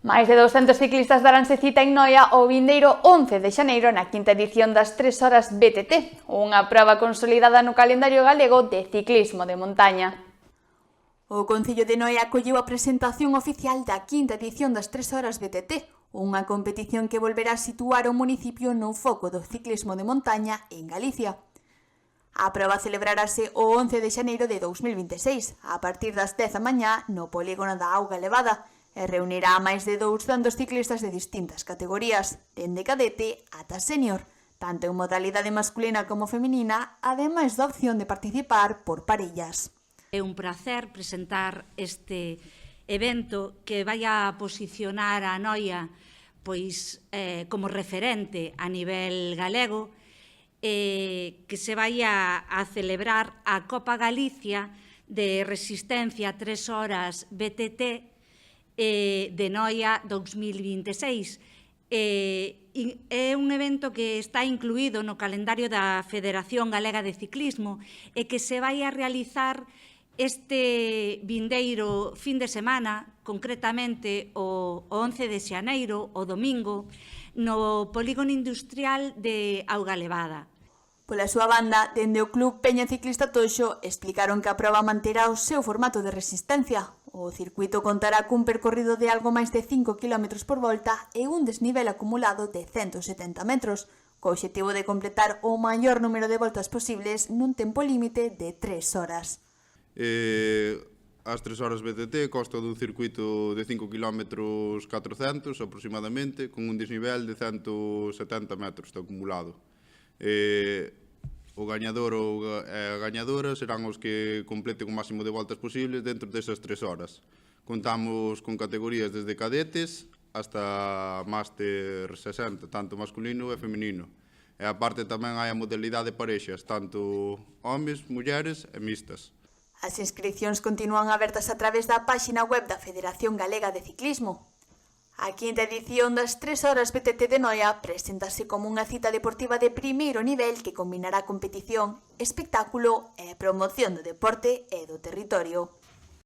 Máis de 200 ciclistas daranse cita en Noia o vindeiro 11 de xaneiro na quinta edición das 3 horas BTT, unha proba consolidada no calendario galego de ciclismo de montaña. O Concello de Noia acolleu a presentación oficial da quinta edición das 3 horas BTT, unha competición que volverá a situar o municipio no foco do ciclismo de montaña en Galicia. A proba celebrarase o 11 de xaneiro de 2026, a partir das 10 da mañá no polígono da Auga Elevada, e reunirá a máis de 200 ciclistas de distintas categorías, dende cadete ata sénior, tanto en modalidade masculina como feminina, ademais da opción de participar por parellas. É un placer presentar este evento que vai a posicionar a Noia como referente a nivel galego, que se vai a celebrar a Copa Galicia de Resistencia 3 horas BTT de Noia 2026. É un evento que está incluído no calendario da Federación Galega de Ciclismo e que se vai a realizar este vindeiro fin de semana, concretamente o 11 de xaneiro, o domingo, no polígono industrial de Auga Elevada. Pola súa banda, dende o Club Peña Ciclista Toxo, explicaron que a proba manterá o seu formato de resistencia. O circuito contará cun percorrido de algo máis de 5 km por volta e un desnivel acumulado de 170 metros, co obxectivo de completar o maior número de voltas posibles nun tempo límite de 3 horas. As 3 horas BTT consta dun circuito de 5 km 400 aproximadamente, con un desnivel de 170 metros de acumulado. O gañador ou a gañadora serán os que completen o máximo de voltas posibles dentro desas 3 horas. Contamos con categorías desde cadetes hasta máster 60, tanto masculino e feminino. E aparte tamén hai a modalidade de parexas, tanto homes, mulleres e mixtas. As inscripcións continúan abertas a través da páxina web da Federación Galega de Ciclismo. A quinta edición das 3 horas BTT de Noia preséntase como unha cita deportiva de primeiro nivel que combinará competición, espectáculo e promoción do deporte e do territorio.